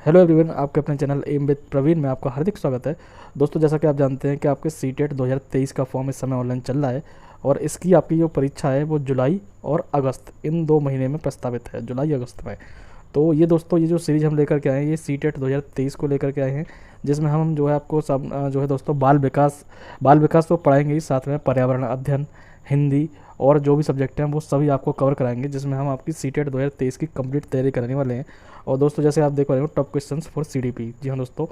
Hello everyone, आपके अपने channel am with Praveen में आपका हार्दिक स्वागत है। दोस्तों, जैसा कि आप जानते हैं कि आपके सीटेट 2023 का फॉर्म इस समय ऑनलाइन चल रहा है और इसकी आपकी जो परीक्षा है वो जुलाई और अगस्त इन 2 महीने में प्रस्तावित है, जुलाई अगस्त में। तो ये दोस्तों, ये जो सीरीज़ हम लेकर के आए हैं ये सीटेट 2023 को लेकर के आए हैं, जिसमें हम जो है आपको सब जो है दोस्तों बाल विकास तो पढ़ाएंगे ही, साथ में पर्यावरण अध्ययन, हिंदी और जो भी सब्जेक्ट हैं वो सभी आपको कवर कराएंगे, जिसमें हम आपकी सीटेट 2023 की कंप्लीट तैयारी कराने वाले हैं। और दोस्तों, जैसे आप देख पा रहे हो, टॉप क्वेश्चंस फॉर सीडीपी। जी हाँ दोस्तों,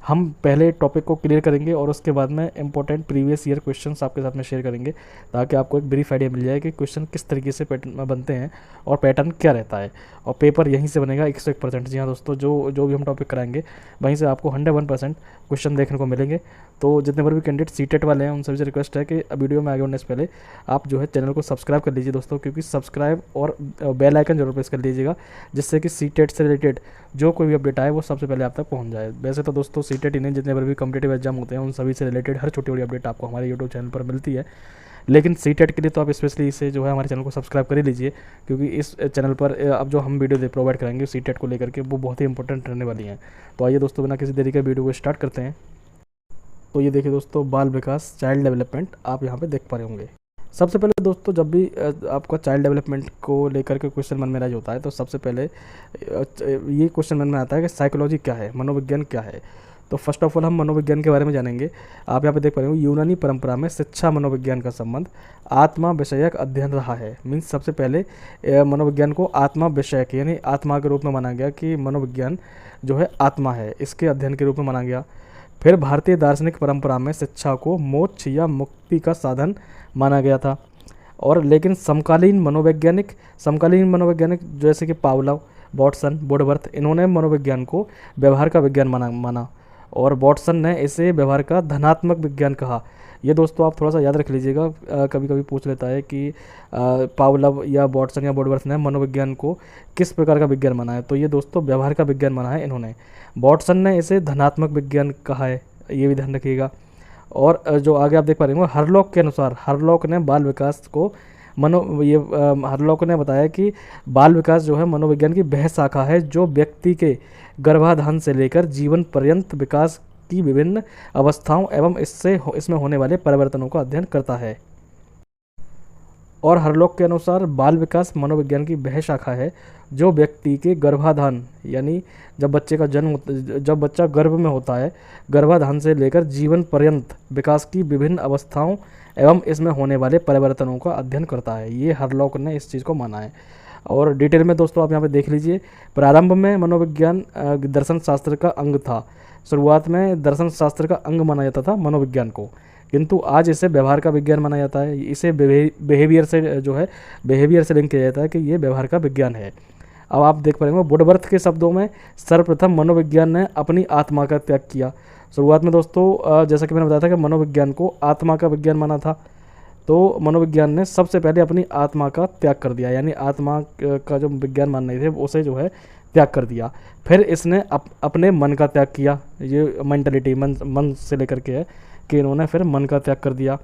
हम पहले टॉपिक को क्लियर करेंगे और उसके बाद में इंपॉर्टेंट प्रीवियस ईयर क्वेश्चंस आपके साथ में शेयर करेंगे, ताकि आपको एक ब्रीफ आइडिया मिल जाए कि क्वेश्चन किस तरीके से पैटर्न बनते हैं और पैटर्न क्या रहता है। और पेपर यहीं से बनेगा 101%। जी हाँ दोस्तों, जो भी हम टॉपिक कराएंगे वहीं से आपको 101% क्वेश्चन देखने को मिलेंगे। तो जितने बार भी कैंडिडेट सीटेट वाले हैं उन सभी से रिक्वेस्ट है कि वीडियो में आगे बढ़ने से पहले आप जो है चैनल को सब्सक्राइब कर लीजिए दोस्तों, क्योंकि सब्सक्राइब और बेल आइकन जरूर प्रेस कर लीजिएगा, जिससे कि सीटेट से रिलेटेड जो कोई भी अपडेट आए वो सबसे पहले आप तक पहुंच जाए। वैसे तो दोस्तों, सीटेट ही नहीं, जितने बार भी कॉम्पिटेटिव एग्जाम होते हैं उन सभी से रिलेटेड हर छोटी बड़ी अपडेट आपको हमारे यूट्यूब चैनल पर मिलती है। लेकिन सीटेट के लिए तो आप स्पेशली इसे जो है हमारे चैनल को सब्सक्राइब कर ही लीजिए, क्योंकि इस चैनल पर अब जो हम वीडियो प्रोवाइड कराएंगे सीटेट को लेकर के वो बहुत ही इंपॉर्टेंट रहने वाली हैं। तो आइए दोस्तों, बिना किसी देरी के वीडियो को स्टार्ट करते हैं। तो ये देखिए दोस्तों, बाल विकास चाइल्ड डेवलपमेंट आप यहाँ पे देख पा रहे होंगे। सबसे पहले दोस्तों, जब भी आपका चाइल्ड डेवलपमेंट को लेकर के क्वेश्चन मन में राइज होता है तो सबसे पहले ये क्वेश्चन मन में आता है कि साइकोलॉजी क्या है, मनोविज्ञान क्या है। तो फर्स्ट ऑफ ऑल हम मनोविज्ञान के बारे में जानेंगे। आप यहाँ पे देख पा रहे हो, यूनानी परंपरा में शिक्षा मनोविज्ञान का संबंध आत्मा विषयक अध्ययन रहा है। मीन्स सबसे पहले मनोविज्ञान को आत्मा विषयक यानी आत्मा के रूप में माना गया, कि मनोविज्ञान जो है आत्मा है, इसके अध्ययन के रूप में माना गया। फिर भारतीय दार्शनिक परंपरा में शिक्षा को मोक्ष या मुक्ति का साधन माना गया था। और लेकिन समकालीन मनोवैज्ञानिक जैसे कि पावलोव, वॉटसन, वुडवर्थ, इन्होंने मनोविज्ञान को व्यवहार का विज्ञान माना और वॉटसन ने इसे व्यवहार का धनात्मक विज्ञान कहा। ये दोस्तों आप थोड़ा सा याद रख लीजिएगा, कभी कभी पूछ लेता है कि पावलोव या वॉटसन या वुडवर्थ ने मनोविज्ञान को किस प्रकार का विज्ञान माना है। तो ये दोस्तों व्यवहार का विज्ञान माना है इन्होंने। वॉटसन ने इसे धनात्मक विज्ञान कहा है, ये भी ध्यान रखिएगा। और जो आगे आप देख पा रहे हो, हरलॉक के अनुसार हरलॉक ने बाल विकास को हरलॉक ने बताया कि बाल विकास जो है मनोविज्ञान की वह शाखा है जो व्यक्ति के गर्भाधान से लेकर जीवन पर्यंत विकास की विभिन्न अवस्थाओं एवं इसमें होने वाले परिवर्तनों का अध्ययन करता है। और हरलॉक के अनुसार बाल विकास मनोविज्ञान की वह शाखा है जो व्यक्ति के गर्भाधान यानी जब बच्चा गर्भ में होता है, गर्भाधान से लेकर जीवन पर्यंत विकास की विभिन्न अवस्थाओं एवं इसमें होने वाले परिवर्तनों का अध्ययन करता है। ये हरलॉक ने इस चीज़ को माना है। और डिटेल में दोस्तों आप यहाँ पे देख लीजिए, प्रारंभ में मनोविज्ञान दर्शन शास्त्र का अंग था। शुरुआत में दर्शन शास्त्र का अंग माना जाता था मनोविज्ञान को, किंतु आज इसे व्यवहार का विज्ञान माना जाता है। इसे बिहेवियर से लिंक किया जाता है कि ये व्यवहार का विज्ञान है। अब आप देख पाएंगे, वुडवर्थ के शब्दों में सर्वप्रथम मनोविज्ञान ने अपनी आत्मा का त्याग किया। शुरुआत में दोस्तों जैसा कि मैंने बताया था कि मनोविज्ञान को आत्मा का विज्ञान माना था, तो मनोविज्ञान ने सबसे पहले अपनी आत्मा का त्याग कर दिया, यानी आत्मा का जो विज्ञान मान रहे थे उसे जो है त्याग कर दिया। फिर इसने अपने मन का त्याग किया। ये मेंटलिटी मन से लेकर के है कि इन्होंने फिर मन का त्याग कर दिया।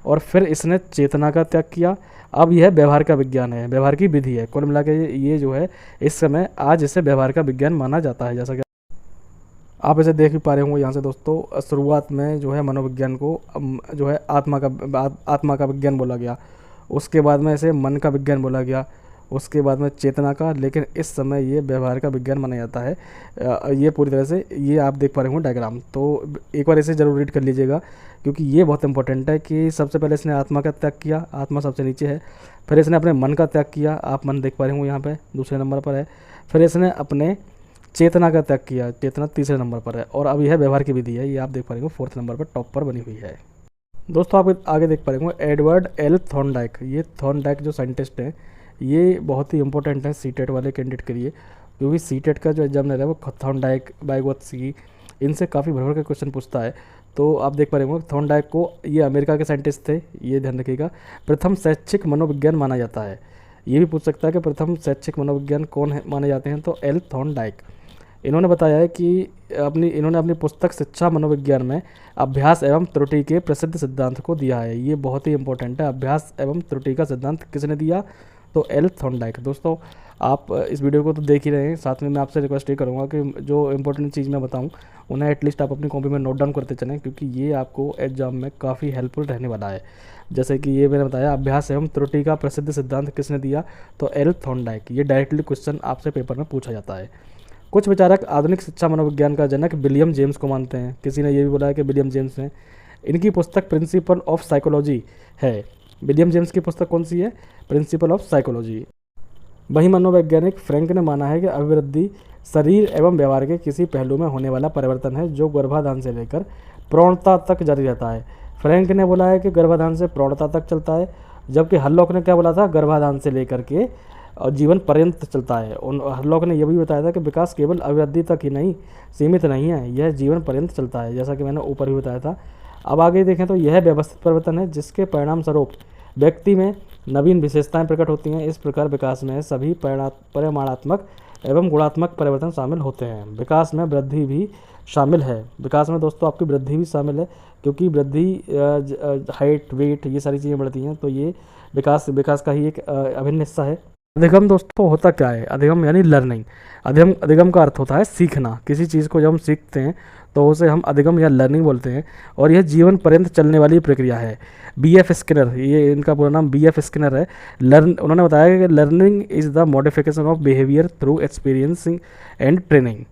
और फिर इसने चेतना का त्याग किया। अब यह व्यवहार का विज्ञान है, व्यवहार की विधि है। कुल मिला के ये जो है इस समय आज इसे व्यवहार का विज्ञान माना जाता है। जैसा कि आप इसे देख भी पा रहे होंगे यहाँ से दोस्तों, शुरुआत में जो है मनोविज्ञान को जो है आत्मा का विज्ञान बोला गया, उसके बाद में इसे मन का विज्ञान बोला गया, उसके बाद में चेतना का, लेकिन इस समय ये व्यवहार का विज्ञान माना जाता है। ये पूरी तरह से ये आप देख पा रहे होंगे डायग्राम, तो एक बार इसे ज़रूर रीड कर लीजिएगा, क्योंकि ये बहुत इंपॉर्टेंट है कि सबसे पहले इसने आत्मा का त्याग किया, आत्मा सबसे नीचे है। फिर इसने अपने मन का त्याग किया, आप मन देख पा रहे होंगे यहाँ पे दूसरे नंबर पर है। फिर इसने अपने चेतना का त्याग किया, चेतना तीसरे नंबर पर है। और अब यह व्यवहार की विधि है, ये आप देख पा रहे हो 4th नंबर पर टॉप पर बनी हुई है। दोस्तों आप आगे देख पा रहे होंगे, एडवर्ड एल थॉर्नडाइक। ये थॉर्नडाइक जो साइंटिस्ट हैं ये बहुत ही इंपॉर्टेंट है सीटेट वाले कैंडिडेट के लिए, क्योंकि सीटेट का जो एग्जामिनर है वो थॉर्नडाइक, बाइगोत्स्की, इनसे काफ़ी भर भर के क्वेश्चन पूछता है। तो आप देख पा रहे होंगे, थॉर्नडाइक को ये अमेरिका के साइंटिस्ट थे, ये ध्यान रखिएगा। प्रथम शैक्षिक मनोविज्ञान माना जाता है। ये भी पूछ सकता है कि प्रथम शैक्षिक मनोविज्ञान कौन है माने जाते हैं, तो एल थॉर्नडाइक। इन्होंने बताया है कि इन्होंने अपनी पुस्तक शिक्षा मनोविज्ञान में अभ्यास एवं त्रुटि के प्रसिद्ध सिद्धांत को दिया है। ये बहुत ही इंपॉर्टेंट है, अभ्यास एवं त्रुटि का सिद्धांत किसने दिया, तो एल थॉर्नडाइक। दोस्तों आप इस वीडियो को तो देख ही रहे हैं, साथ में मैं आपसे रिक्वेस्ट ये करूँगा कि जो इंपॉर्टेंट चीज़ मैं बताऊँ उन्हें एटलीस्ट आप अपनी कॉपी में नोट डाउन करते चलें, क्योंकि ये आपको एग्जाम में काफ़ी हेल्पफुल रहने वाला है। जैसे कि ये मैंने बताया, अभ्यास एवं त्रुटि का प्रसिद्ध सिद्धांत किसने दिया, तो एल थॉर्नडाइक। ये डायरेक्टली क्वेश्चन आपसे पेपर में पूछा जाता है। कुछ विचारक आधुनिक शिक्षा मनोविज्ञान का जनक विलियम जेम्स को मानते हैं। किसी ने ये भी बोला है कि विलियम जेम्स ने, इनकी पुस्तक प्रिंसिपल ऑफ साइकोलॉजी है। विलियम जेम्स की पुस्तक कौन सी है, प्रिंसिपल ऑफ साइकोलॉजी। वहीं मनोवैज्ञानिक फ्रैंक ने माना है कि अभिवृद्धि शरीर एवं व्यवहार के किसी पहलू में होने वाला परिवर्तन है जो गर्भाधान से लेकर प्रौढ़ता तक जारी रहता है। फ्रैंक ने बोला है कि गर्भाधान से प्रौढ़ता तक चलता है, जबकि हरलॉक ने क्या बोला था, गर्भाधान से लेकर के जीवन पर्यंत चलता है। हरलॉक ने यह भी बताया था कि विकास केवल अभिवृद्धि तक ही नहीं सीमित नहीं है, यह जीवन पर्यंत चलता है, जैसा कि मैंने ऊपर भी बताया था। अब आगे देखें तो यह व्यवस्थित परिवर्तन है जिसके परिणाम स्वरूप व्यक्ति में नवीन विशेषताएं प्रकट होती हैं। इस प्रकार विकास में सभी परिमाणात्मक एवं गुणात्मक परिवर्तन शामिल होते हैं। विकास में वृद्धि भी शामिल है। विकास में दोस्तों आपकी वृद्धि भी शामिल है, क्योंकि वृद्धि हाइट वेट ये सारी चीज़ें बढ़ती हैं, तो ये विकास का ही एक अभिन्न हिस्सा है। अधिगम दोस्तों होता क्या है, अधिगम यानी लर्निंग। अधिगम का अर्थ होता है सीखना। किसी चीज़ को जब हम सीखते हैं तो उसे हम अधिगम या लर्निंग बोलते हैं, और यह जीवन पर्यंत चलने वाली प्रक्रिया है। B.F. स्किनर, ये इनका पूरा नाम B.F. स्किनर है। उन्होंने बताया कि learning is the modification of behaviour through experiencing and training.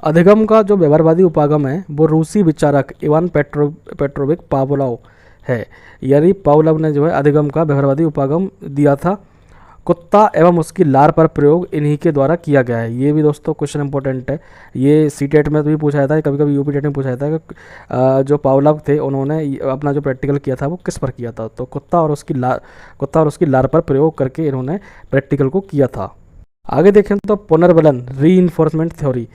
अधिगम का जो व्यवहारवादी उपागम है वो रूसी विचारक इवान पेट्रोविक पावलोव है। यानी पावलोव ने जो है अधिगम का व्यवहारवादी उपागम दिया था। कुत्ता एवं उसकी लार पर प्रयोग इन्हीं के द्वारा किया गया है। ये भी दोस्तों क्वेश्चन इंपॉर्टेंट है, ये सीटेट में भी पूछा जाता है, कभी कभी यूपी टेट में पूछा जाता है कि जो पावलोव थे उन्होंने अपना जो प्रैक्टिकल किया था वो किस पर किया था, तो कुत्ता और उसकी लार पर प्रयोग करके इन्होंने प्रैक्टिकल को किया था। आगे देखें तो पुनर्बलन रीइंफोर्समेंट थ्योरी,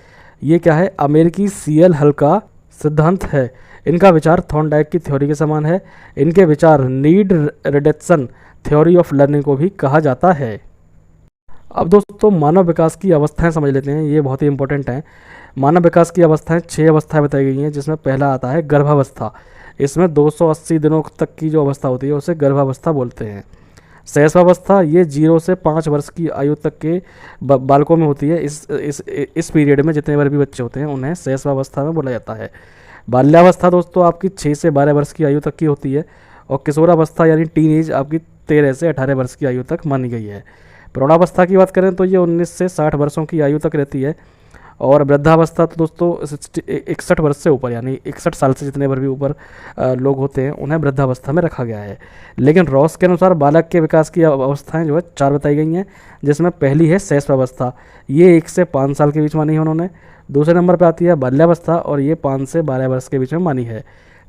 ये क्या है, अमेरिकी CL हल का सिद्धांत है। इनका विचार थॉर्नडाइक की थ्योरी के समान है। इनके विचार need reduction theory of learning को भी कहा जाता है। अब दोस्तों मानव विकास की अवस्थाएं समझ लेते हैं, ये बहुत ही इंपॉर्टेंट हैं। मानव विकास की अवस्थाएं 6 अवस्थाएं बताई गई हैं, जिसमें पहला आता है गर्भावस्था। इसमें 280 दिनों तक की जो अवस्था होती है उसे गर्भावस्था बोलते हैं। शैशवावस्था, ये 0 से 5 वर्ष की आयु तक के बालकों में होती है। इस पीरियड में जितने बार भी बच्चे होते हैं उन्हें शैशवावस्था में बोला जाता है। बाल्यावस्था दोस्तों आपकी 6 से 12 वर्ष की आयु तक की होती है, और किशोरावस्था यानी टीन एज आपकी 13 से 18 वर्ष की आयु तक मानी गई है। प्रौढ़ावस्था की बात करें तो ये 19 से 60 वर्षों की आयु तक रहती है, और वृद्धावस्था तो दोस्तों 61 वर्ष से ऊपर यानी 61 साल से जितने भर भी ऊपर लोग होते हैं उन्हें वृद्धावस्था में रखा गया है। लेकिन रॉस के अनुसार बालक के विकास की अवस्थाएं जो है 4 बताई गई हैं, जिसमें पहली है शैशवावस्था, ये 1 से 5 साल के बीच मानी है उन्होंने। दूसरे नंबर पर आती है बाल्यावस्था, और ये 5 से 12 वर्ष के बीच में मानी है।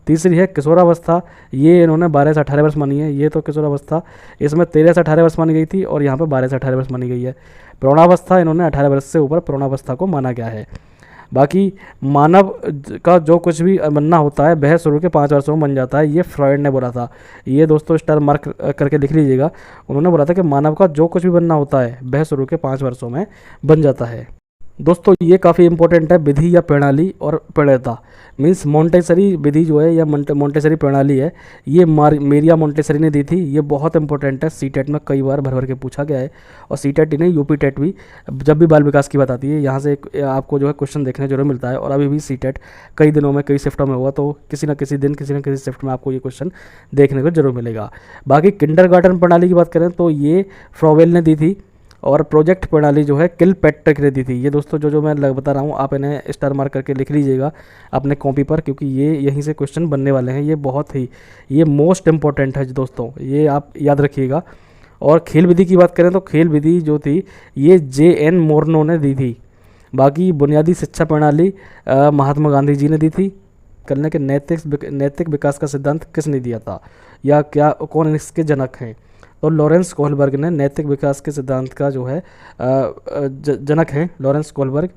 तीसरी है किशोरावस्था, ये इन्होंने 12 से 18 वर्ष मानी है। ये तो किशोरावस्था इसमें 13 से 18 वर्ष मानी गई थी, और यहाँ पर 12 से 18 वर्ष मानी गई है। प्रौढ़ावस्था इन्होंने 18 वर्ष से ऊपर प्रौढ़ावस्था को माना गया है। बाकी मानव का जो कुछ भी बनना होता है वह शुरू के 5 वर्षों में बन जाता है, ये फ्रॉइड ने बोला था। ये दोस्तों स्टार मार्क करके लिख लीजिएगा। उन्होंने बोला था कि मानव का जो कुछ भी बनना होता है वह शुरू के 5 वर्षों में बन जाता है। दोस्तों ये काफ़ी इंपॉर्टेंट है, विधि या प्रणाली और प्रणेता। मीन्स मोंटेसरी विधि जो है या मोंटेसरी प्रणाली है, ये मेरिया मोंटेसरी ने दी थी। ये बहुत इंपॉर्टेंट है, सीटेट में कई बार भर भर के पूछा गया है, और सीटेट ही नहीं यूपी टेट भी जब भी बाल विकास की बात आती है यहाँ से आपको जो है क्वेश्चन देखने जरूर मिलता है। और अभी भी सीटेट कई दिनों में कई शिफ्टों में हुआ, तो किसी न किसी दिन किसी न किसी शिफ्ट में आपको ये क्वेश्चन देखने को जरूर मिलेगा। बाकी किंडरगार्टन प्रणाली की बात करें तो ये फ्रोवेल ने दी थी, और प्रोजेक्ट प्रणाली जो है किलपैट्रिक ने दी थी। ये दोस्तों जो मैं बता रहा हूँ आप इन्हें स्टार मार्क करके लिख लीजिएगा अपने कॉपी पर, क्योंकि ये यहीं से क्वेश्चन बनने वाले हैं। ये मोस्ट इंपॉर्टेंट है दोस्तों, ये आप याद रखिएगा। और खेल विधि की बात करें तो खेल विधि जो थी ये J.N. मोर्नो ने दी थी। बाकी बुनियादी शिक्षा प्रणाली महात्मा गांधी जी ने दी थी। करने के नैतिक विकास का सिद्धांत किसने दिया था, या क्या कौन इसके जनक हैं, तो लॉरेंस कोहलबर्ग ने नैतिक विकास के सिद्धांत का जो है जनक हैं लॉरेंस कोहलबर्ग।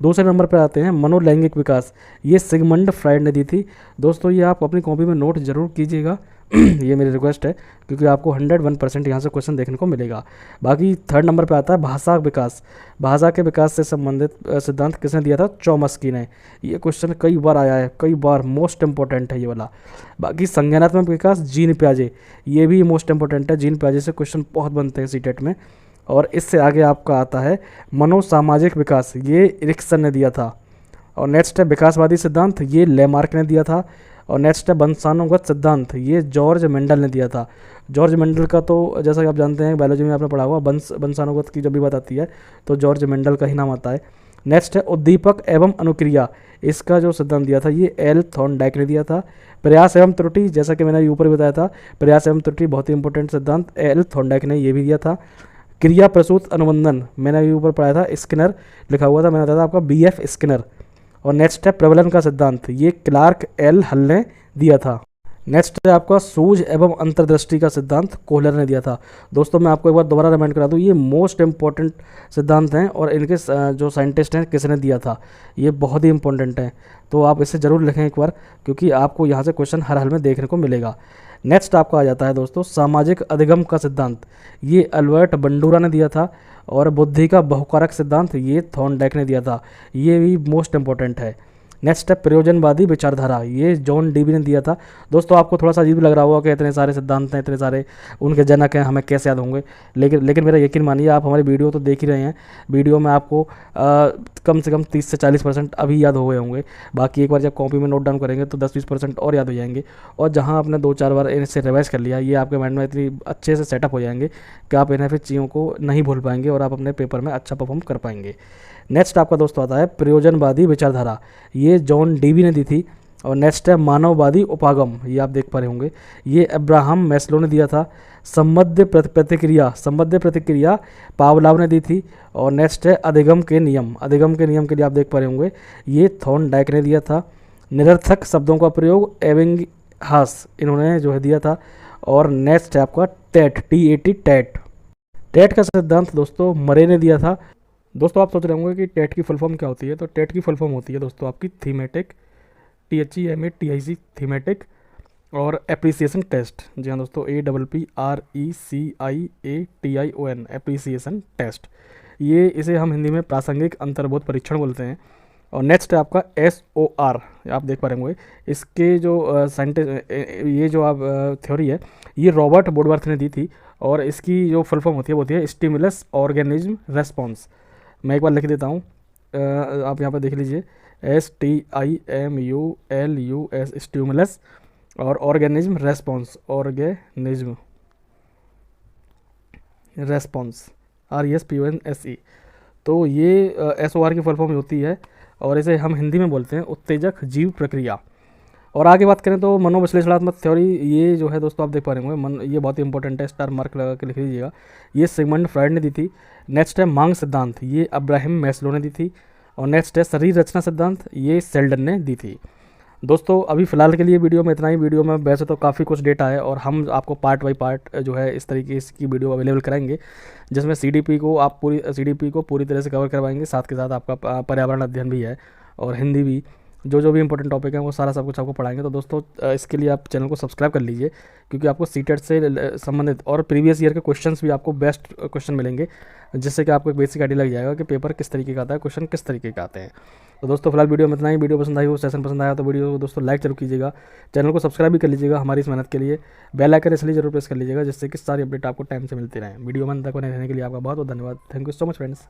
दूसरे नंबर पर आते हैं मनोलैंगिक विकास, ये सिगमंड फ्राइड ने दी थी। दोस्तों ये आप अपनी कॉपी में नोट जरूर कीजिएगा ये मेरी रिक्वेस्ट है, क्योंकि आपको 101% यहाँ से क्वेश्चन देखने को मिलेगा। बाकी थर्ड नंबर पे आता है भाषा विकास। भाषा के विकास से संबंधित सिद्धांत किसने दिया था, चॉम्स्की ने। ये क्वेश्चन कई बार आया है, कई बार, मोस्ट इंपॉर्टेंट है ये वाला। बाकी संज्ञानात्मक विकास जीन प्याजे, ये भी मोस्ट इंपॉर्टेंट है। जीन प्याजे से क्वेश्चन बहुत बनते हैं सीटेट में। और इससे आगे आपका आता है मनोसामाजिक विकास, ये एरिक्सन ने दिया था। और नेक्स्ट है विकासवादी सिद्धांत, ये लेमार्क ने दिया था। और नेक्स्ट है वंशानुगत सिद्धांत, ये जॉर्ज मेंडल ने दिया था। जॉर्ज मेंडल का तो जैसा कि आप जानते हैं बायोलॉजी में आपने पढ़ा हुआ, वंशानुगत की जब भी बात आती है तो जॉर्ज मेंडल का ही नाम आता है। नेक्स्ट है उद्दीपक एवं अनुक्रिया, इसका जो सिद्धांत दिया था ये एल थॉर्नडाइक ने दिया था। प्रयास एवं त्रुटि, जैसा कि मैंने अभी ऊपर बताया था, प्रयास एवं त्रुटि बहुत ही इंपॉर्टेंट सिद्धांत, एल थॉर्नडाइक ने ये भी दिया था। क्रिया प्रसूत अनुबंधन, मैंने अभी ऊपर पढ़ाया था, स्किनर लिखा हुआ था, मैंने बताया था आपका BF स्किनर। और नेक्स्ट है प्रबलन का सिद्धांत, ये क्लार्क एल हल ने दिया था। नेक्स्ट है आपका सूझ एवं अंतर्दृष्टि का सिद्धांत, कोहलर ने दिया था। दोस्तों मैं आपको एक बार दोबारा रिमाइंड करा दूँ, ये मोस्ट इंपॉर्टेंट सिद्धांत हैं और इनके जो साइंटिस्ट हैं किसने दिया था, ये बहुत ही इंपॉर्टेंट हैं, तो आप इसे ज़रूर लिखें एक बार, क्योंकि आपको यहाँ से क्वेश्चन हर हाल में देखने को मिलेगा। नेक्स्ट आपका आ जाता है दोस्तों सामाजिक अधिगम का सिद्धांत, ये अल्बर्ट बंडूरा ने दिया था। और बुद्धि का बहुकारक सिद्धांत, ये थॉर्नडाइक ने दिया था, ये भी मोस्ट इंपॉर्टेंट है। नेक्स्ट है प्रयोजनवादी विचारधारा, ये जॉन डीवी ने दिया था। दोस्तों आपको थोड़ा सा अजीब लग रहा होगा कि इतने सारे सिद्धांत हैं, इतने सारे उनके जनक हैं, हमें कैसे याद होंगे, लेकिन मेरा यकीन मानिए, आप हमारी वीडियो तो देख ही रहे हैं, वीडियो में आपको कम से कम 30 से 40% अभी याद हो गए होंगे, बाकी एक बार जब कॉपी में नोट डाउन करेंगे तो 10-20% और याद हो जाएंगे। और जहाँ आपने 2-4 बार इनसे रिवाइज कर लिया, ये आपके माइंड में इतनी अच्छे से सेटअप हो जाएंगे कि आप इन्हें फिर चीज़ों को नहीं भूल पाएंगे और आप अपने पेपर में अच्छा परफॉर्म कर पाएंगे। नेक्स्ट आपका दोस्तों आता है प्रयोजनवादी विचारधारा, ये जॉन डीवी ने दी थी। और नेक्स्ट है मानववादी उपागम, ये आप देख पा रहे होंगे, ये अब्राहम मैस्लो ने दिया था। संबद्ध प्रतिक्रिया पावलाव ने दी थी। और नेक्स्ट है अधिगम के नियम के लिए आप देख पा रहे होंगे, ये थॉर्नडाइक ने दिया था। निरर्थक शब्दों का प्रयोग एबिंगहास इन्होंने जो है दिया था। और नेक्स्ट है आपका टेट का सिद्धांत दोस्तों मरे ने दिया था। दोस्तों आप सोच रहे होंगे कि टेट की फुल फॉर्म क्या होती है, तो टेट की फुल फॉर्म होती है दोस्तों आपकी थीमेटिक, THEMATIC थीमेटिक और एप्रिसिएशन टेस्ट। जी हाँ दोस्तों, APPRECIATION एप्रिसिएशन टेस्ट, ये इसे हम हिंदी में प्रासंगिक अंतर्बोध परीक्षण बोलते हैं। और नेक्स्ट है आपका SOR, आप देख पा रहे होंगे, इसके जो साइंटिस्ट ये जो आप थ्योरी है ये रॉबर्ट वुडवर्थ ने दी थी। और इसकी जो फुल फॉर्म होती है वो होती है स्टिमुलस ऑर्गेनिज्म रेस्पॉन्स। मैं एक बार लिख देता हूँ, आप यहाँ पर देख लीजिए, STIMULUS स्टिमुलस और organism response, organism response RESPONSE। तो ये SOR की फुल फॉर्म होती है और इसे हम हिंदी में बोलते हैं उत्तेजक जीव प्रक्रिया। और आगे बात करें तो मनोविश्लेषणात्मक थ्योरी, ये जो है दोस्तों आप देख पा रहे होंगे, ये बहुत ही इंपॉर्टेंट है, स्टार मार्क लगा के लिख लीजिएगा, ये सिगमंड फ्रायड ने दी थी। नेक्स्ट है मांग सिद्धांत, ये अब्राहम मैस्लो ने दी थी। और नेक्स्ट है शरीर रचना सिद्धांत, ये सेल्डन ने दी थी। दोस्तों अभी फ़िलहाल के लिए वीडियो में इतना ही। वीडियो में वैसे तो काफ़ी कुछ डेटा है और हम आपको पार्ट बाई पार्ट जो है इस तरीके की वीडियो अवेलेबल कराएंगे, जिसमें CDP को पूरी तरह से कवर करवाएंगे, साथ के साथ आपका पर्यावरण अध्ययन भी है और हिंदी भी, जो भी इंपॉर्टेंट टॉपिक है वो सारा सब कुछ आपको पढ़ाएंगे। तो दोस्तों इसके लिए आप चैनल को सब्सक्राइब कर लीजिए, क्योंकि आपको सीटेट से संबंधित और प्रीवियस ईयर के क्वेश्चंस भी आपको बेस्ट क्वेश्चन मिलेंगे, जिससे कि आपको एक बेसिक आइडिया लग जाएगा कि पेपर किस तरीके का आता है, क्वेश्चन किस तरीके के आते हैं। तो दोस्तों फिलहाल वीडियो में इतना ही। वीडियो पसंद आई हो, सेशन पसंद आया तो वीडियो को दोस्तों लाइक जरूर कीजिएगा, चैनल को सब्सक्राइब भी कर लीजिएगा हमारी इस मेहनत के लिए। बेल आइकन इसलिए जरूर प्रेस कर लीजिएगा जिससे कि सारी अपडेट आपको टाइम से मिलती रहे। वीडियो में अंत तक बने रहने के लिए आपका बहुत बहुत धन्यवाद। Thank you so much friends.